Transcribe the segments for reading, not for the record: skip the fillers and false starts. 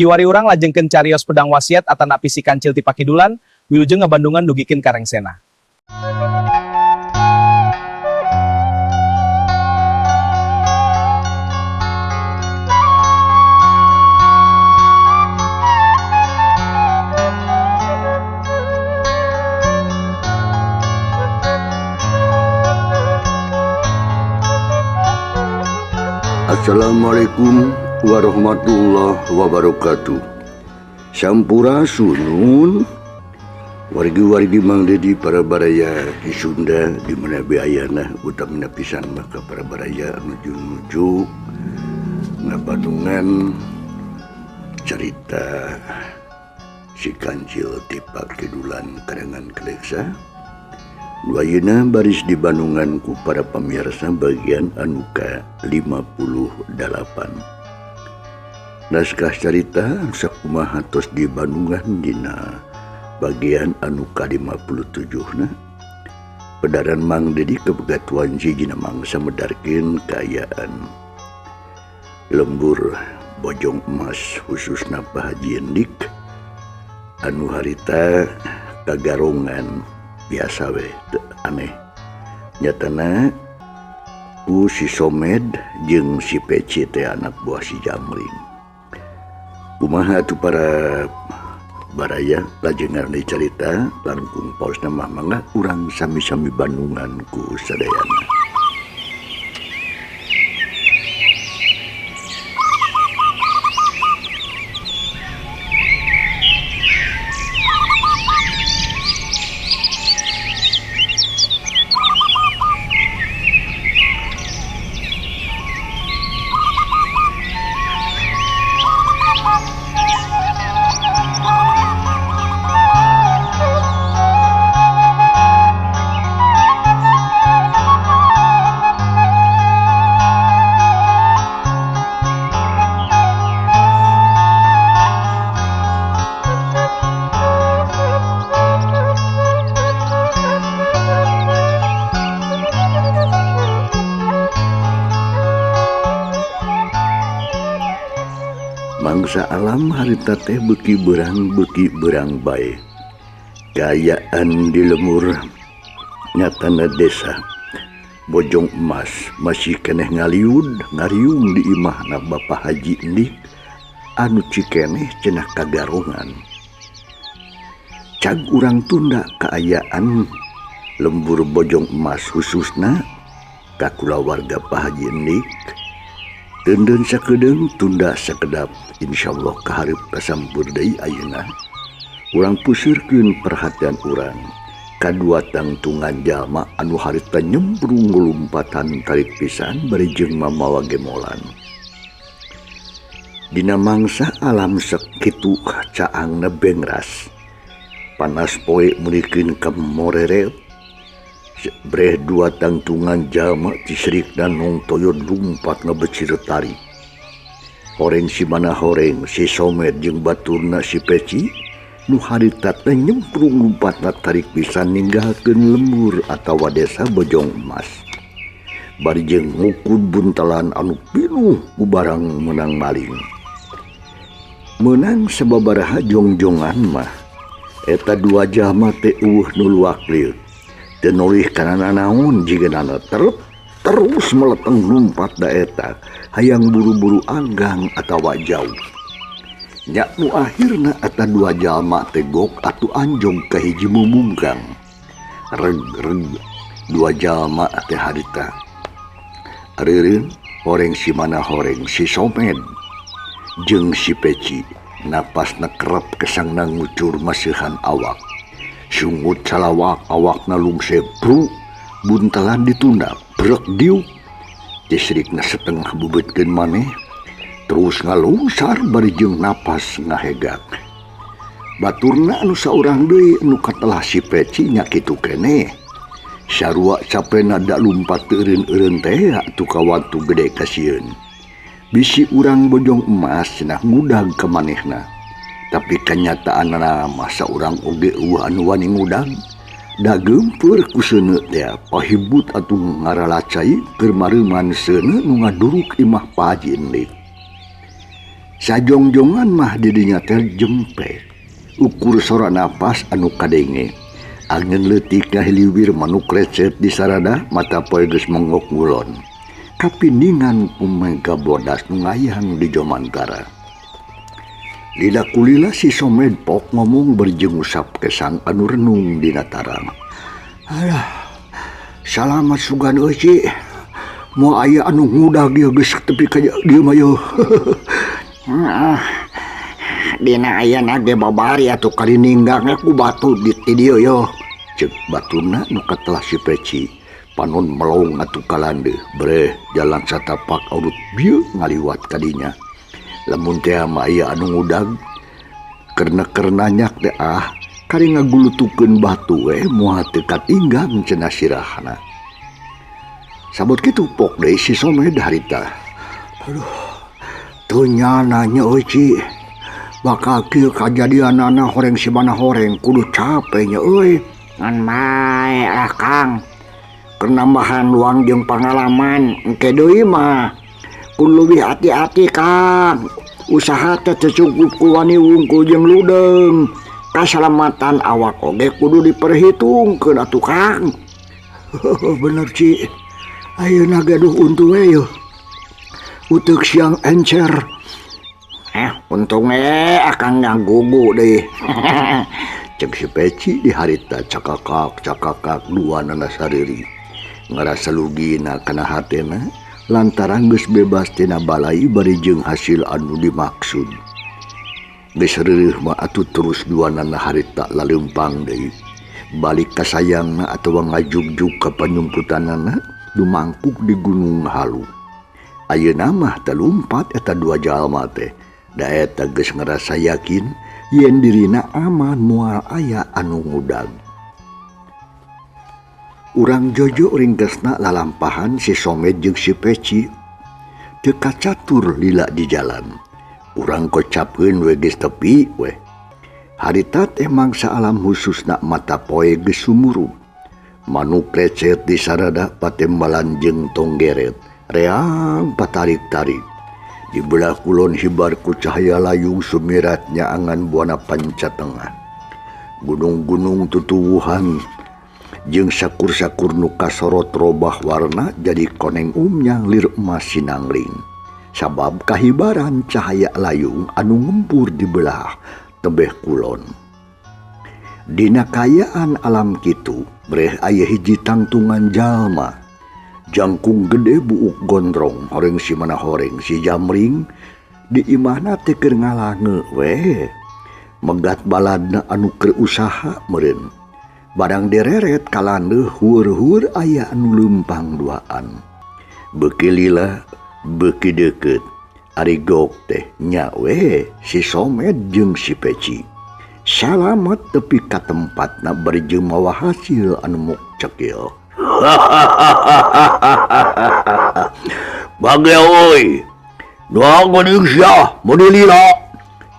Kiwari urang lajengkeun carios pedang wasiat atana pisi kancil ti Pakidulan, wilujeng ngabandungan dugikeun ka Rengsena. Assalamualaikum warahmatullahi wabarakatuh. Sampura sunun wargi-wargi Mang Dedi para baraya di Sunda di mana biayana utamina pisan maka para baraya nuju-nuju ngabandungan cerita si Kancil ti Pakidulan karangan Keleksa. Duayeuna baris di Bandungan ku para pamirsa bagian anu ke-58. Naskah cerita sakumaha tos di Bandungan dina bagian anu ke-57 na. Pedaran Mang Dedi kepegatuan jigina mangsa medarkeun kaayaan lembur bojong emas khususna Pak Haji Endik anu harita kagarongan biasa we aneh nyatana ku si Somed jeung si Peci teh anak buah si Jamring. Kumaha atuh para baraya lajengan di cerita langkung pausna mah mangga urang sami-sami Bandungan ku sadayana. Mangsa alam harita teh beuki berang bae. Kaayaan di lemur nyatana desa bojong emas masih keneh ngariung di imahna Bapak Haji Endik anu cikeneh cenah kagarongan. Cag urang tunda kaayaan lembur bojong emas khususna ka kulawarga Pak Haji Endik. Tenden sakedeung tunda sakedap insyaallah kaharep kasampur deui ayeuna urang pusirkeun perhatian urang kadua tangtungan jalma anu harita nyemprung ngulumpatan tarik pisan bari jeung mamawa gemolan. Dina mangsa alam sakitu caangna bengras panas poe mulikeun ka morere breh dua tangtungan jalma tisrik dan nong toyot lumpat ngebecir tari. Horeng si mana horeng si Somed jeung baturna si Peci nu harita teh nyemprung lumpatna tarik pisan ninggalkeun lembur atawa desa bojong emas. Bari jeung ngukud buntalan anu pinuh ku barang menang maling. Menang sababaraha jongjongan mah eta dua jalma teh nu luak lieu. Dan oleh karena naon jigenana terus meleteng lumpat daeta hayang buru-buru anggang atawa jauh. Nya nu akhirna eta dua jalma tegok atu anjong ka hiji mumunggang. Reg dua jalma teh harita. Areureun horeng si mana horeng si Somed jeung si Peci napasna kerep kesangna ngucur maseuhan awak. Sungut salawak awakna lungse bru buntalan ditunda brek diuk tisrikna setengah bubetkeun maneh terus ngalungsar bari jeung napas ngahegak. Baturna anu saurang deui anu katelah si Peci nya kitu keneh sarua capena da lumpat teu eureun-eureun teh atuh ka watu gede kasieun bisi urang bojong emas cenah ngudag ka manehna. Tapi kenyataanna masa urang oge anu wani ngudang da geumpeur ku seuneu teh pahibut atuh ngaralacai keur mareuman seuneu nu ngaduruk imah Pak Haji Endik. Sajongjongan mah didinya teh jempe. Ukur sora napas anu kadenge. Angin leutikna hiliwir manuk recet di sarada mata poe geus mengok ngulon. Kapiningan kumengka bodas nu ngayang di Jomantara. Lila kulila si Somed pok ngomong berjeng usap kesang anu renung dina tarang. Alah, salamat sugan euy Ci. Mau aya anu ngudag ieu geus tepi ka dieu mah yeuh. Dina aya ge babari atuh kali ninggangna ku batu di dieu yo. Ceuk batuna nu katelah si Peci. Panon melong atuh kalande. Breh jalan satapak urut bieu ngaliwat kadinya. Lamun teh mah aya anu ngudag karena nyak teh kari ngagulutukeun batu we moal teu katinggang cenah sirahna. Sabot kitu pok deui si Somed harita. Aduh, teu nyananya euy Ci. Bakal kieu kajadianana horeng si mana horeng kudu capek nya euy. Ngan bae Kang. Penambahan luang jeung pengalaman engke deui mah. Kudu lebih hati-hati Kang. Usaha teh teu cukup ku wani wungkul jeung ludeng. Kasalamatan awak oge kudu diperhitungkeun atuh Kang. Bener Ci. Ayeuna gaduh untu we yeuh. Uteuk siang encer. Untung akang ngagugu deui. Cek si Peci di harita cakakak duanana sariri. Ngarasa lugina kana hatena lantaran geus bebas tina balai bari jeung hasil anu dimaksud. Geus reureuh mah atuh terus duanana harita laleumpang deui. Balik ka sayangna atawa ngajugjug ka panyumputanana dumangkuk di Gunung Halu. Ayeuna mah telumpat eta dua jalma teh. Da eta geus ngerasa yakin yen dirina aman moal aya anu ngudag. Urang Jojo ringkesna lalampahan si Somed jeung si Peci teu kacatur lila di jalan. Urang kocapkeun we geus tepi we. Harita teh mangsa alam khususna mata poe geus sumurup. Manuk recet di sarada patembalan jeung tonggeret reang patarik-tarik. Di belah kulon hibar ku cahaya layung sumiratnya angan buana panca tengah. Gunung-gunung tutuwuhan jeung sakur-sakur nu kasorot robah warna jadi koneng umnyang lir emas sinangling. Sabab kahibaran cahaya layung anu ngempur di belah tebeh kulon. Dina kayaan alam kitu breh aya hiji tangtungan jalma. Jangkung gede buuk gondrong horeng si mana horeng si Jamring di imahna teh keur ngalange we. Megat baladna anu keur usaha meureun. Barang dereret kalandeuh hur-hur aya anu leumpang duaan. Beuki lila beuki deukeut. Ari gok teh nya we si Somed jeung si Peci. Salamet tepi ka tempatna bari jeung mawa hasil anu muk cekil. Bage oi. Doang geuning sia mun lila.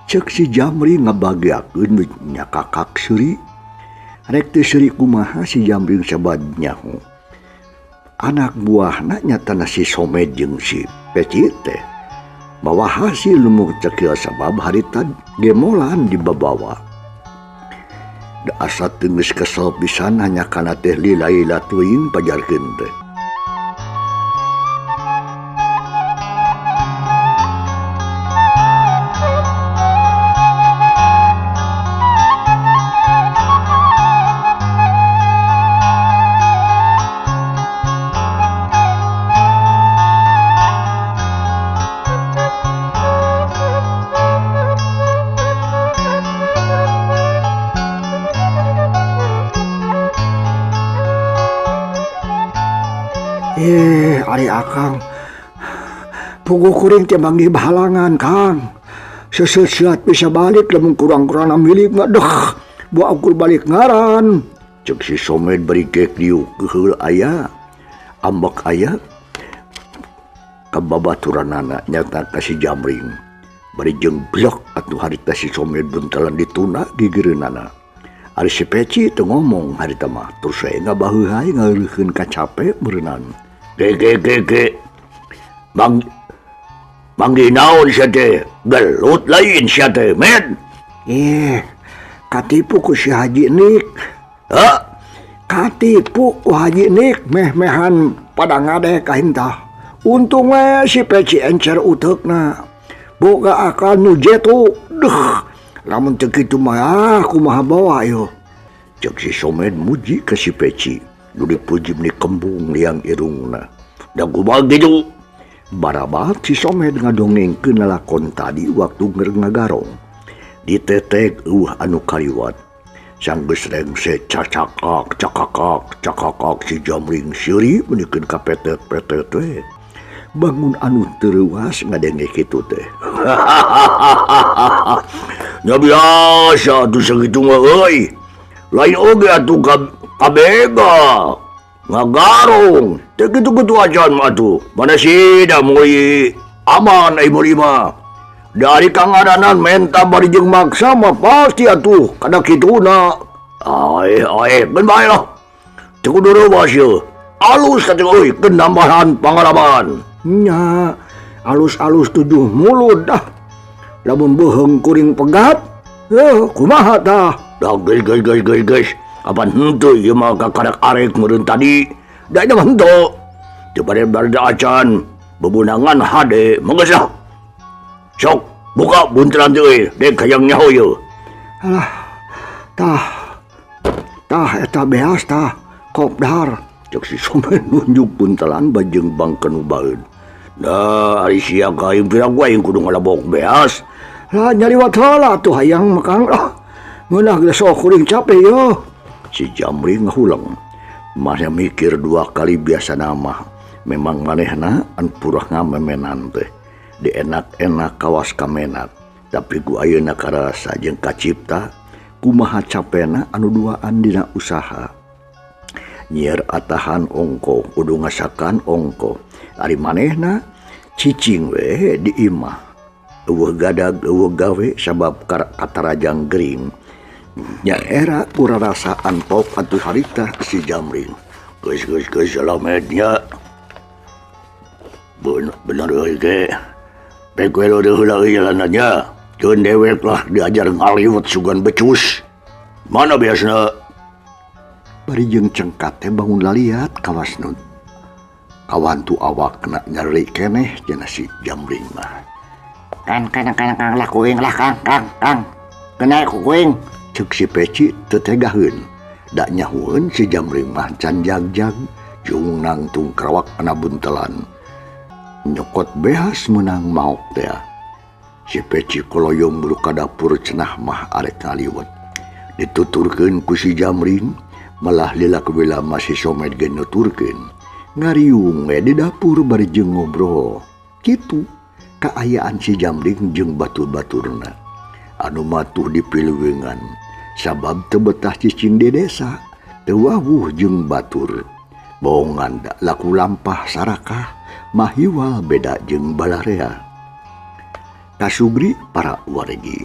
Cek si Jamri ngabageakeun nya kakak seuri. Rek teu seuri kumaha si Jamri sabadnya. Anak buahna nyatana si Somed jeung si Peci teh bawa hasil nu cekil sabab harita gemolan dibabawa. Da asa teu geus kesel pisan hanya kana teh lila-lila teuing pajarkeun teh. Ari Akang puguh kuring teh manggih bahalangan Kang. Seuseuat bisa balik lamun kurang-kurang milik mah deh buah ukur balik ngaran. Cek si Somed bari gek diuk geheul aya ambek aya kababaturanana nyata ka si Jamring. Bari jeung blok atuh harita si Somed buntelan dituna gigireunana. Ari si Peci teu ngomong harita mah terus we ngabaheuhai ngaeureukkeun ka capek beureunan. Ge. Panggil naon siya teh? Gelut lain siya teh, men. Katipu ku si Haji Nik. Ha? Katipu ku Haji Nik meh-mehan pada ngade kahintah. Untung si Peci encer utekna. Boga akal nu jetu. Lamun teu kitu mah kumaha bawa yo. Cek si Somed muji ke si Peci. Nu dipuji ni kembung liang irungna. Da kumaha gitu. Barabat si Somed ngadongengkeun lalakon tadi waktu ngagarong. Diteteg anu kaliwat. Sanggeus rengse cacakak si Jamring siri menikeun ka petet-petet we. Bangun anu teurewas ngadenge kitu teh. Nya biasa atuh sakitu mah euy. Lain oge atuh kabega. Ngagarong. Teu kitu-kitu acan mah atuh. Mana sida moy aman ai moy mah. Dari kangadanan menta bari jeung maksa mah pasti atuh kada kituna. Beun bae lah. Teu kudu reuwas yeuh. Alus kata euy keun nambahan pangalaman. Nya, alus-alus tujuh mulut dah. Lamun beuheung kuring pegat, kumaha tah? Dah guys. Kapan henteu ieu mah kakarak arek meureun tadi. Da nya mah henteu. Teu bade acan bebunangan hade manggeus lah. Sok, buka buntelan teh euy, dek hayang nyaho yeuh. Alah, tah eta beas tah, kopdar. Cek si Somed nunjuk buntelan bajeng bangkeun nu baeud. Nah, ari sia kaing pirang wae kudu ngalabok beas. Lah nyaliwat heula tuh hayang makang lah. Ngeunah geus sok kuring capek yo. Si Jamring ngahulang. Masih mikir dua kali biasa nama. Memang manehna an purah ngamemenan teh. Di enak-enak kawas kamenak. Tapi ku ayeuna karasa jeung kacipta kumaha capena anu duaan dina usaha. Nyieur atahan ongko kudu ngasakan ongko. Ari manehna cicing we di imah. Eueuh gadag eueuh gawe sabab katarajang gering. Nya era kurarasaan pok atuh harita si Jamring. Geus salamednya. Bener euy ge. Pekuelo deh heula euy jalanannya. Ceun dewek lah diajar ngaliwet sugan becus. Mana biasana? Bari jeung cengkat teh bangun laliat kawasna. Kawan tu awak kena nyeri keneh cenah si Jamring mah. Kang lah kuing lah kang. Kena kuing. Cek si Peci teu tegaheun. Da nyahueun si Jamring mah can jag-jag jeung nangtung karawak kana buntelan. Nyokot behas menang maok teh. Si Peci koloyong bulu ka dapur cenah mah arek ngaliwet. Dituturkeun ku si Jamring, malah lila kebela masih Somed ge nuturkeun. Ngariung di dapur bari jeung ngobrol. Kitu kaayaan si Jamring jeung batur-baturna. Anu matuh di piluwengan. Sabab teu betah cicing di desa. Teu wawuh jeung batur. Bohongan da laku lampah sarakah. Mahiwal beda jeung balarea. Kasubri para wargi.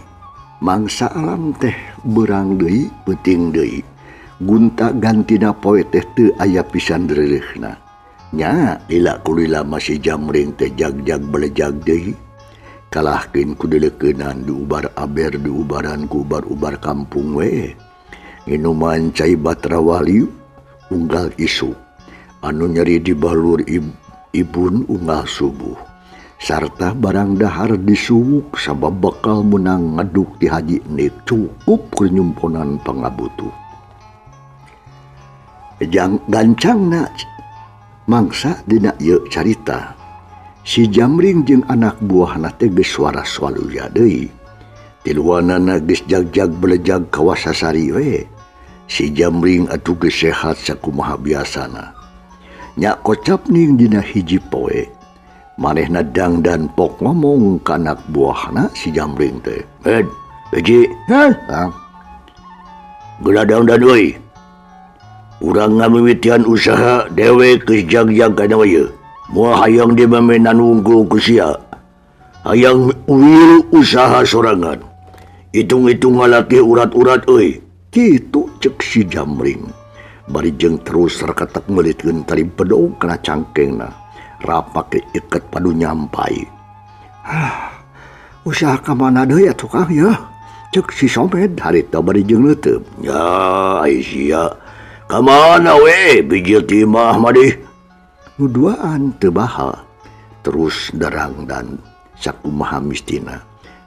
Mangsa alam teh beurang deui, peuting deui. Gunta gantina poe teh teu aya pisan reureuhna. Nya lila kulila masih Jamring teh jag-jag belejag deui. Kalahkeun ku deleukeunnan diubar aber diubaran ku ubar-ubar kampung we. Minuman cai batra wali unggal isu. Anu nyeri di balur ibun unggal subuh. Sarta barang dahar disuwuk sabab bakal menang ngaduk di Haji Nik cukup kenyumponan pangabutuh. Gancangna mangsa dina ieu carita. Si Jamring jeung anak buahna teh geus waras waluya deui. Tiluanana geus jag-jag belejag ka wasasari we. Si Jamring atuh geus sehat sakumaha biasana. Nya kocap ning dina hiji poe. Manehna dangdan pok ngomong ka anak buahna si Jamring teh. Beji. Geula dangdan euy. Urang ngamimitian usaha dewe geus jag-jag kana ieu. Moal hayang dimamenan unggul ku sia. Hayang uil usaha sorangan. Hitung-hitung ngalaki urat-urat euy. Kitu cek si Jamring. Bari jeung terus sarkatak ngelitkeun tali pedog kana cangkengna. Rapake iket padu nyampai. Usaha ka mana deui atuh Kang ya? Cek si Somed harita bari jeung leuteub. Ya, Aisyah. Kamana we bijil timah madi? Nu duaan teu baha. Terus darang dan sakumaha mistina.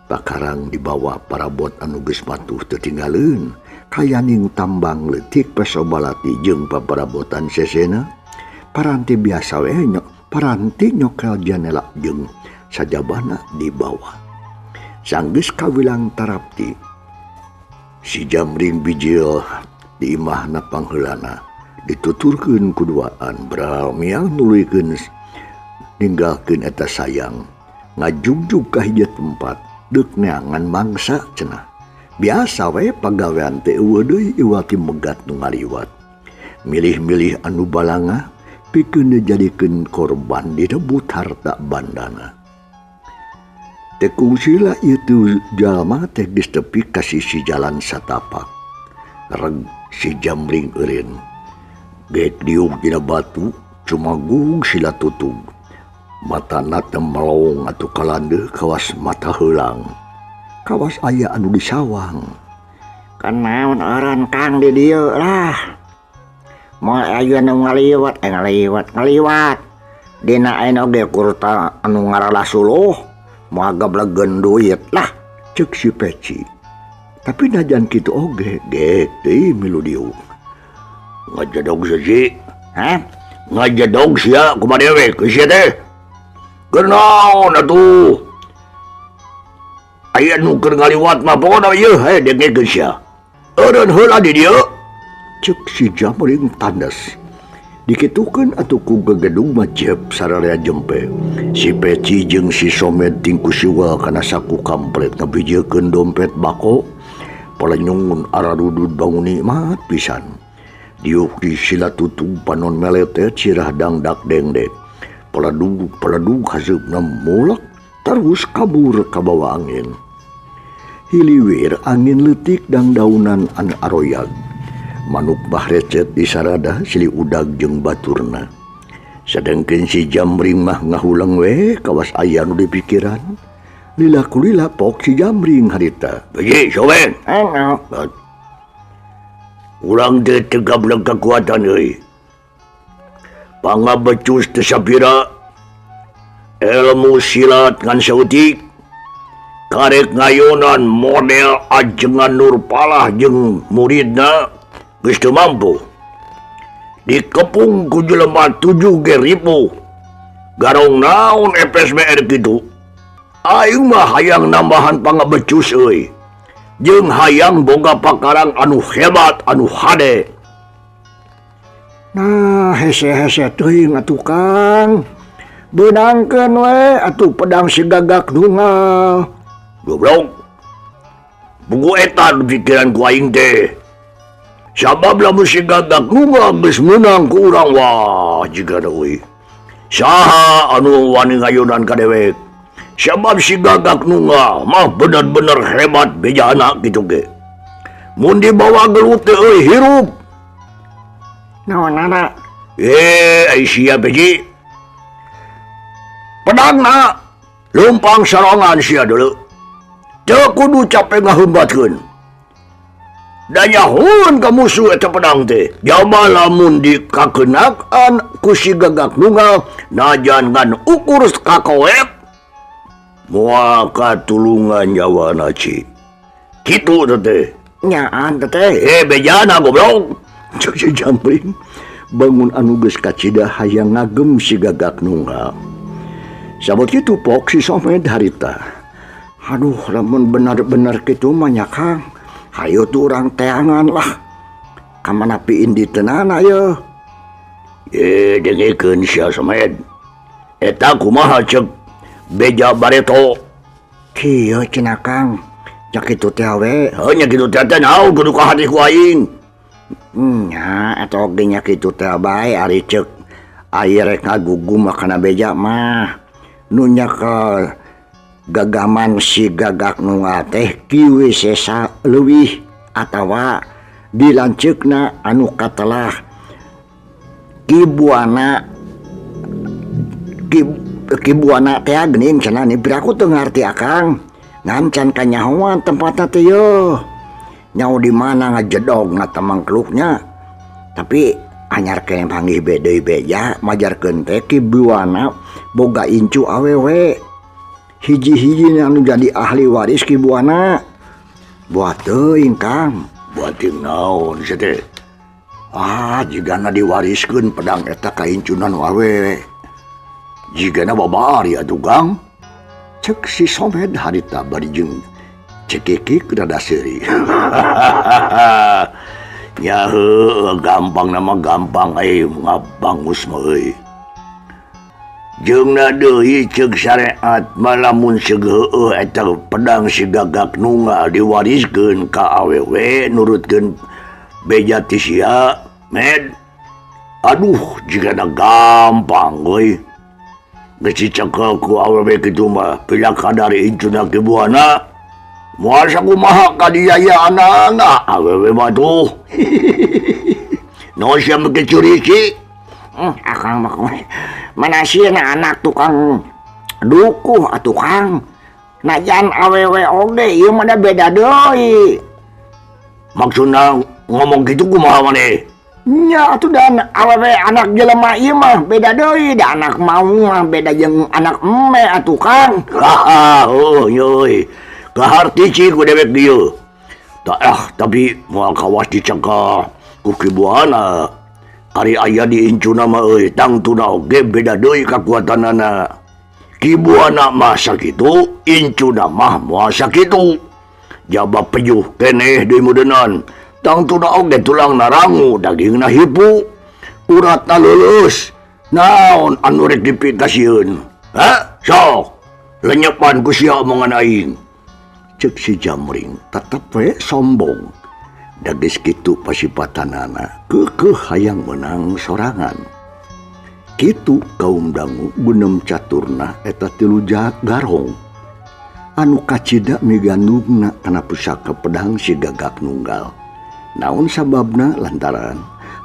Pakarang dibawa parabot anu geus matuh teu tinggaleun. Kayaning tambang leutik pesobalati jeung paparabotan sesena. Paranti biasa we paranti nyokel janela jeung sajabana dibawa. Sanggeus kawilang tarapti. Si Jamring bijil di imahna pangheulana dituturkeun kuduaan beral miang nuluykeun ninggalkeun eta sayang ngajugjug ka hiji tempat deuk neangan mangsa cenah. Biasa we pagawean teh eueuh deui iwati megat nu ngaliwat. Milih-milih anu balanga pikeun dijadikeun korban direbut harta bandana. Teh kungsila ieu jalma teh geus tepi ka sisi jalan satapak. Reg si Jamring eureun. Geek diuk dina batu cumagung sila tutug. Matana teh melong atuh kalandeuh kawas mata heulang. Kawas aya anu disawang. Kanaon eureun Kang di dieu lah. Moal aya anu ngaliwat. Dina ayeuna oge kurta anu ngaralah suluh. Moal gablegeun duit lah. Cek si Peci. Tapi najan kitu oge geek deui milu diuk. Ngajadog saji. Hah? Ngajadog sia kumaha dewe geus sia teh. Keur naon atuh? Aya nu keur ngaliwat mah pokona ieu hae dengekeun sia. Eureun heula di dieu. Cek si Jamring tandes. Dikitukeun atuh ku gegedung majep sararea jempe. Si Peci jeung si Somed tingku siwa kana saku kampret ngabijiekeun dompet bako. Palenyungun ararudud bangun nikmat pisan. Diuk di sila tutug panon melete cirah dangdak dengdek. Paladug haseupna mulak terus kabur ka bawa angin. Hiliwir angin leutik dang daunan anu aroyag. Manuk bahrecet di sarada silih udag jeung baturna. Sedengkeun si Jamring mah ngahulang we kawas aya nu dipikiran. Lila kulila pok si Jamring harita. Beji, Somen. Anu. Urang teh teu gablek kekuatan euy. Pangabecus teu sapira. Ilmu silat ngan sautik. Karek ngayonan model ajengan Nurpalah jeung muridna geus teu mampu. Dikepung ku jelema 7.000. Garong naon FSBR kitu. Aing mah hayang nambahan pangabecus euy. Jeung hayang boga pakarang anu hebat anu hade. Nah, hese-hese teuing atuh Kang. Beunangkeun we atuh pedang si Gagak Nunggal. Goblok. Buku eta di pikiran ku aing teh. Sabab lamun si Gagak Nunggal geus meunang ku urang wah jigana euy. Saha anu wani ngayunan ka dewek? Sabab si Gagak Nunggal mah bener-bener hebat bejana gitu ge. Mun dibawa gelut teh euy hirup. Naonana? Aisyah Beji. Pedangna lumpang sarongan sia deuleu. Teu kudu capek ngaheumbatkeun. Da nyahoeun ka musuh eta pedang teh. Jama lamun dikakenakan ku si Gagak Nunggal najan ngan ukur kakoek moal katulungan nyawana ci. Kitu teh. Nyaan teh. Bejana goblok. Cek si Jamring bangun anu geus kacida hayang ngagem si Gagak Nunggal. Sabot kitu pok si Somed harita. Aduh, lamun benar-benar kitu mah nya Kang. Hayu tu urang teangan lah. Kamana piin di teunana ye. Dengekeun sia Somed. Eta kumaha cek beja bareto. Kieu cenah Kang. Nya kitu teh we. Nya kitu teh naon kudu ka hati ku aing. Nya eta oge nya kitu teh bae ari ceuk aya rek ngagugum kana beja mah. Nu nya ka gagaman si Gagak Nunggal teh kieu sesa leuwih atawa dilanceukna anu katelah kibuana kibuana teh geuning cenah ni aku teu ngarti akang. Ngancan kanyahoan tempatna teh yeuh. Nyau di mana ngajedog na tamangkluknya. Tapi anyar kene panggih deui beja majarkeun teh kibuana boga incu awewe. Hiji-hiji anu jadi ahli waris kibuana. Buat teuing Kang. Buat naon sia teh? Jigana diwariskeun pedang eta ka incunan wawe. Jigana babari atuh Gang. Cek si Somed harita bari jeung cekikik rada seuri. Ya gampang nama gampang ngabangus mah euy. Jeung deui ceuk syariat malamun segeueuh eta pedang si Gagak Nunggal diwariskeun ka awewe nurutkeun beja ti sia med. Aduh jigana gampang euy. Geus dicekel ku awewe kitu mah pila kadari incuna kibuana. Moal sakumaha ka dieu anak awewe mah tuh. No sia make curiki. Akang mah manasieuna anak tukang dukuh atuh Kang. Najan awewe oge ieu mah da beda deui. Maksudna ngomong gitu kumaha maneh? Nya atuh dan awewe anak jelema ieu mah beda deui, da anak maung mah beda jeung anak emme atuh Kang. Oh yoi. Kaharti ci ku dewek dieu. Tapi moal kawas dicegah ku kibuana. Ari aya di incuna mah euy tangtuna oge beda deui kakuatanana. Kibuana mah sakitu, incuna mah moal sakitu. Jaba peyuh keneh deui mudenan. Tangtuna oge tulang narangu, dagingna hipu. Uratna lulus. Naon anu rek dipikasieun? Sok. Lenyepan ku sia omongan aing. Cek si Jamring tetep we sombong. Da geus kitu pasipatanana keukeuh hayang menang sorangan. Kitu kaum dangu gunem caturna eta 3 garong. Anu kacida migandungna kana pusaka pedang si Gagak Nunggal. Naon sababna lantaran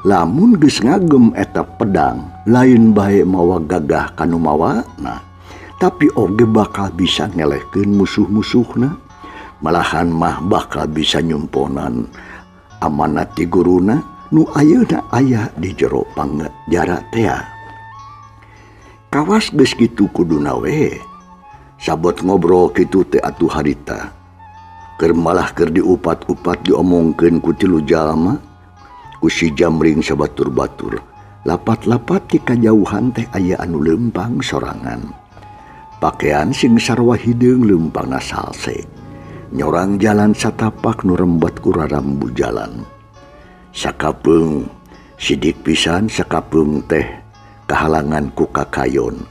lamun geus ngagem eta pedang lain bae mawa gagah kanu mawana, tapi oge bakal bisa ngelehkeun musuh-musuhna. Malahan mah bakal bisa nyumponan amanat ti guruna nu ayeuna aya di jero pangjara teh. Kawas geus kitu kuduna we. Sabot ngobrol kitu teh atuh harita. Keur malah keur diupat-upat diomongkeun ku 3 jalma. Ku si Jamring sabatur-batur. Lapat-lapat ti kajauhan teh aya anu leumpang sorangan. Pakaian sing sarwa hideung leumpangna salse. Nyorang jalan satapak nu rembat ku rarambu jalan. Sakapeung sidik pisan sakapeung teh kahalangan ku kakayon.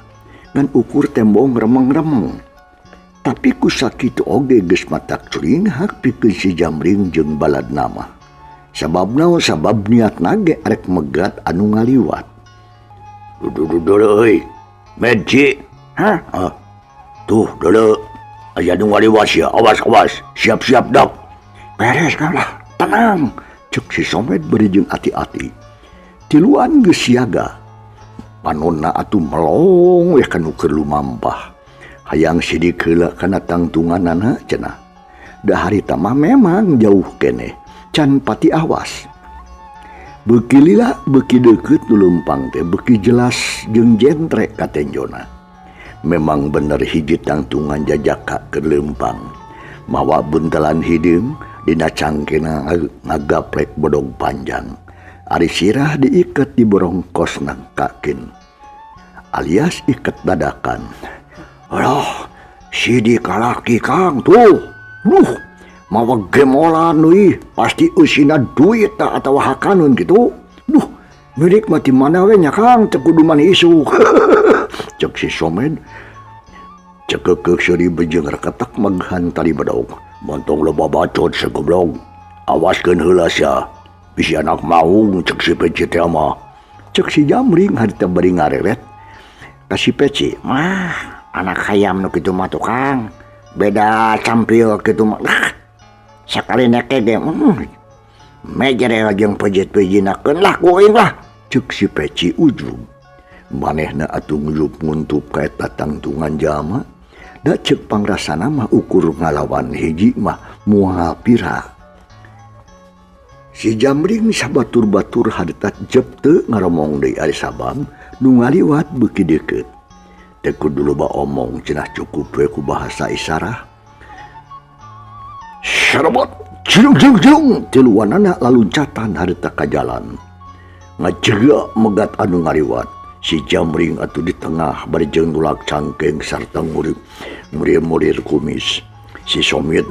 Ngan ukur tembong remeng-remeng. Tapi ku sakitu oge geus matak curinghak pikeun si Jamring jeung balad nama. Sabab niat nage arek megat anu ngaliwat. Dudu euy. Medji. Tuh dulu. Aya nu ngaliwat sia. Awas. Siap-siap dak. Beres lah. Tenang. Cek si Somed beri jeung ati-ati. Tiluan geus siaga. Panonna atuh melong we kanu keur lumampah. Hayang sidik heula kana tangtunganana cenah. Da harita mah memang jauh keneh. Can pati awas. Beuki lila beuki deukeut nu leumpang teh beuki jelas jeung jentre katenjona. Memang bener hiji tangtungan jajaka ke leumpang. Mawa buntelan hideung dina cangkena ngagaplek bodog panjang. Ari sirah diiket di borongkos nangkakeun. Alias iket dadakan. Alah, sidi kalaki Kang tuh. Mawa gemolan euy, pasti usina duit tak atawa hakaneun kitu. Mirik mati mana we nya Kang teu kudu man isu. Cek si Somed cekekek seuri bejeung reketak meghan tali bedog. Montong loba bacot sagoblog. Awaskeun heula sia. Bisi anak maung cek si Peci teh mah. Cek si Jamring harita bari ngareret. Ka si Peci, Anak hayam nu kitu mah tukang. Beda campil kitu mah. Sakali neke ge mejer jeung pejit-pejinakeun lah kuing lah. Cek si Peci ujung. Manehna atuh nguyup nguntup ka eta tangtungan jalma, da ceuk pangrasana mah ukur ngalawan hiji mah moal pira. Si Jamring sabatur-batur hadetat jep teu ngaromong deui ari sabab nu ngaliwat beuki deukeut. Teu kudu loba omong cenah cukup we ku bahasa isyarat. Sarabat, jelung tiluanana laluncatan harita ka jalan. Ngajega megat anu ngaliwat. Si Jamring atuh di tengah barejeng nulak cangkeng sarta murir kumis. Si Somit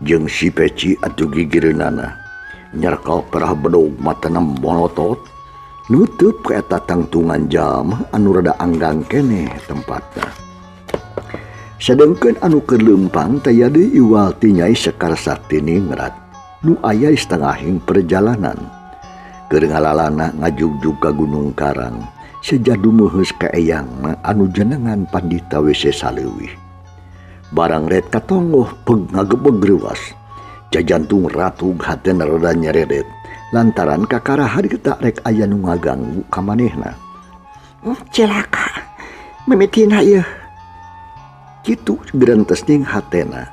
jeung si Peci atuh gigireunana. Nyarkal perah bedog matana molotot. Nutup ka eta tangtungan jalma anu rada anggang keneh tempatna. Sedengkeun anu keur leumpang taya deui iwal ti Nyai Sekar Sakti ningrat nu aya di setengahing perjalanan. Keur ngalalana ngajugjug ka Gunung Karang sejadu meuheus ka eyangna anu jenengan Pandita WC Saleuwih. Barang red katonggoh peg ngagebeg reuwas. Jajantung ratug hatena rada nyereret lantaran kakara harita rek aya nu ngaganggu ka manehna. Celaka, mimitina ieu. Kitu gerentesning hatena.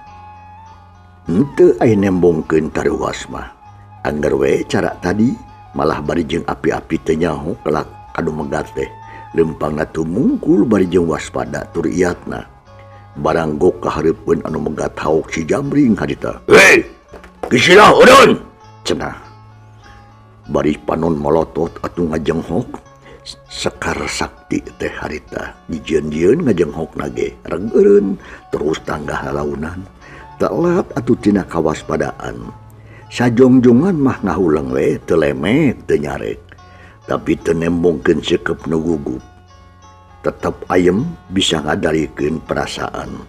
Henteu aya nembongkeun tareuwas mah. Angger we cara tadi malah bari jeung api-api teu nyaho kelak anu megat teh. Leumpangna tumungkul bari jeung waspada tur iatna. Barang gok kahareupeun anu megat hauk si Jamring hadita. "Hei, kisilah udun!" cenah. Bari panon molotot atuh ngajenghok Sekar Sakti teh harita dijieun-jieun ngajenghok nage regeureun terus tanggah lalaunan telat atuh tina kawaspadaan. Sajongjongan mah ngahulang we teu lemek teu nyarek tapi teu nembongkeun seukeub nu gugup. Tetep ayem bisa ngadarikeun perasaan.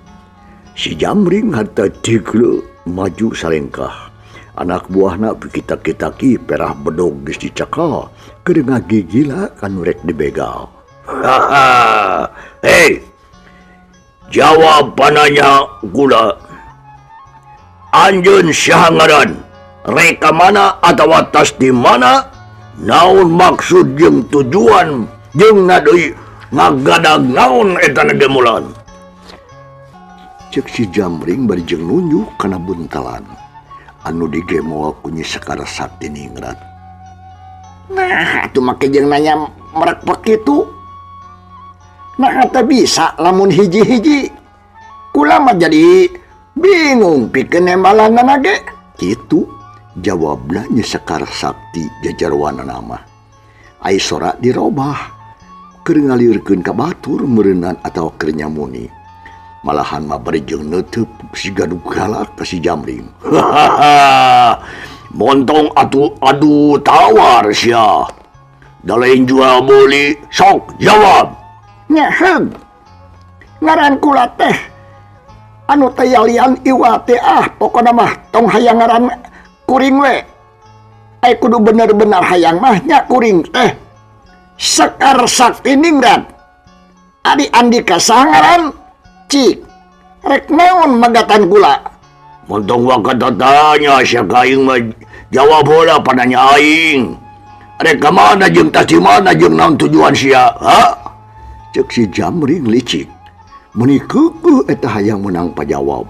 Si Jamring harta digleu maju salengkah. Anak buahna pikita-kitaki perah bedog geus dicekal keur ngagigila kan rek dibegal. Haha, hei, jawab pananya gula. Anjeun saha ngaran? Reka mana atawa tas di mana? Naon maksud jeung tujuan jeung deui ngagadag naon eta gemulan? Cek si Jamring bari jeung nunjuk kana buntalan anu digemoal ku Nyi Sekar Sakti ningrat. Nah, atuh make jeung nanya merekpek kitu. Nah, teu bisa lamun hiji-hiji. Kula mah jadi bingung pikeun nembalanna ge. Kitu jawabna Nyi Sekar Sakti jajarwanana mah. Ai sora dirobah keur ngaliurkeun ka batur meureunnan atawa keur nyamuni. Malahan mah bari jeung neuteub si gaduh galak ka si Jamring. Hahaha, montong adu tawar sia. Da lain jual beli, sok jawab. Nya heug. Ngaran kula teh anu teh lian iwa teh pokona mah tong hayang ngaran kuring we. Kudu bener-bener hayang mah nya kuring teh Sekar Sakti ningrat. Adi Andika sangaran cik, rek naon magatan gula? Montong wakat tanya sia kaing mah jawab heula pananya aing. Rek ka mana jeung tas di mana jeung naon tujuan sia? Ha? Cek si Jamring licik. Muni keukeut eta hayang menang pajawab.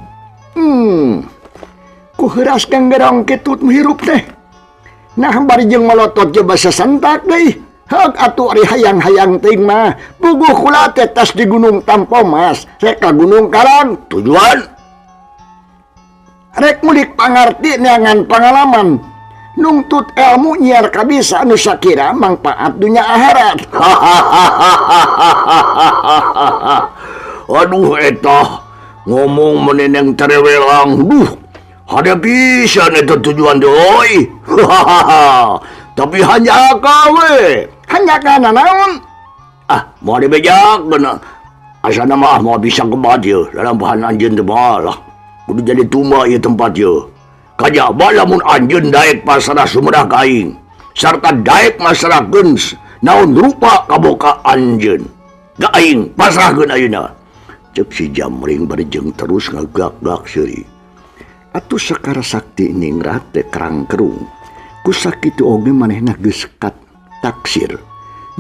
Ku heuras kang gerong kitu hirup teh. Nah bari jeung molotot ge basa sentak deui. Heug atuh ari hayang-hayang teuing mah puguh kula teh tas di Gunung Tampomas rek ka Gunung Karang. Tujuan? Rek mulik pangarti neangan pangalaman. Nungtut ilmu nyiar kabisa anu sakira mangpaat dunya akhirat. Aduh eta ngomong meneneng terewelang. Duh, ada pisan eta tujuan deui. Tapi hanya kawe. Hanya kana naon? Mau dibejak bener. Asana mah mau bisa kebat ye. Dalam bahan anjeun teu malah. Kudu jadi tuma ieu tempat ye. Kajaba lamun anjeun daek pasrah sumedang ka aing. Sarta daek masrahkeun naon rupa kaboka anjeun. Ka aing pasrahkeun ayeuna. Cek si Jamring bari jeung terus ngagak-gak seuri. Atuh Sekar Sakti ningrat teh kerang kerung. Ku sakitu oge manehna geus taksir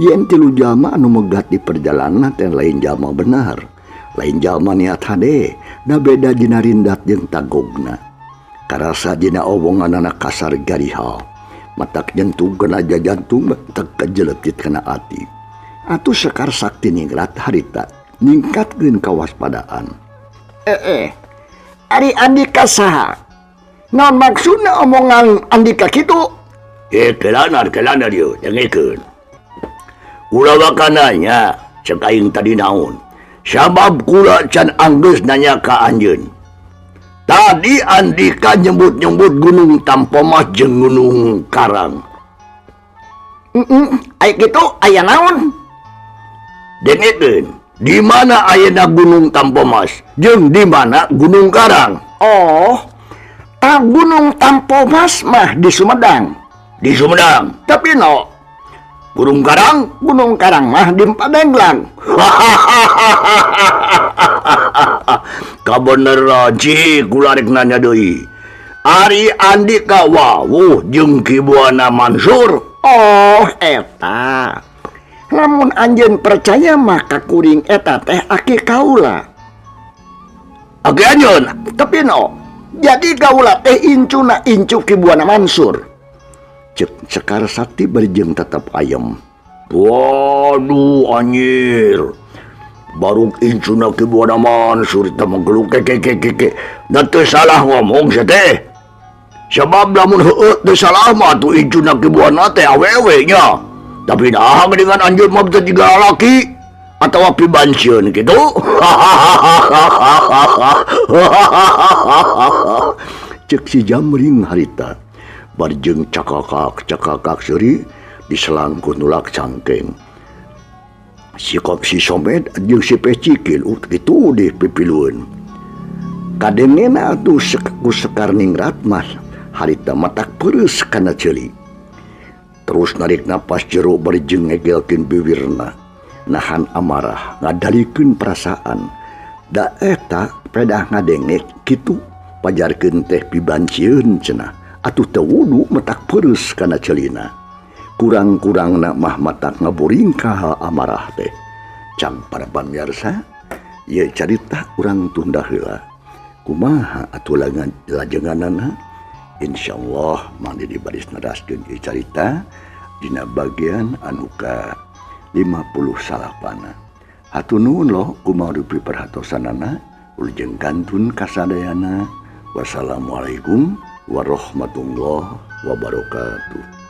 Yen tilu jalma anu megat di perjalanan teh lain jalma benar, lain jalma niat hade, da beda dina rindat jeung tagogna. Karasa dina omongan anak kasar garihal, matak jantung kena jantung matak kejeletit kena ati. Atuh sekar sakti ningrat harita ningkatkeun kawaspadaan. Ari Andika saha? Naon maksudna omongan Andika kitu? Kelanar yuk, dengekeun. Ulah wakananya, cek aing tadi naon. Sabab kula can anggeus nanya ka anjeun. Tadi Andika nyebut-nyebut Gunung Tampomas jeung Gunung Karang. Aya kitu aya naon? Dengekeun, di mana ayeuna Gunung Tampomas jeung di mana Gunung Karang? Oh, Gunung Tampomas mah di Sumedang. Di Sumedang. Tapi no, Gunung Karang? Gunung Karang mah di Padenglang. Kabeneran ci kula rek nanya deui. Ari Andika wawuh jeung Ki Buana Mansur. Oh, eta. Lamun anjeun percaya mah ka kuring eta teh aki kaula. Aki anjeun, Tapi no, jadi kaula teh incuna incu Ki Buana Mansur. Cek sekar sakti berjeng tetap ayam. waduh anjir. Baru incuna Ki Buana Mansur teh menggeluk keke. Da teu salah ngomong sia teh. Sebab lamun heueuh teu salah mah tuh incuna Ki Buana teh awewe nya. Tapi dah dengan anjeun mah teh tiga laki atau pibansieun gitu. Cek si Jamring harita barjeng cakakak seuri diselangkun nulak cangkeng. Si Somed jeung si Pecikil gitu deh pipiluan. Kadengena atuh ku sekar ningrat mas harita matak peureuss kana ceuli. Terus narik napas jero barjeng ngegelkeun bibirna. Nahan amarah ngadalikeun perasaan. Da eta pedah ngadengek kitu pajarkeun teh pibancieun cenah. Atuh teu wudu matak peureuss kana ceulina. Kurang-kurangna mah matak ngaboring ka amarah teh. Cang para pamirsa, ieu carita urang tunda heula. Kumaha atuh lajenganana? Insyaallah mangga dibaris neraskeun ieu carita dina bagian anu ka 58. Hatur nuhun loh kumaha rupi perhatosanana ulujeng kantun kasadayana. Wassalamualaikum warahmatullahi wabarakatuh.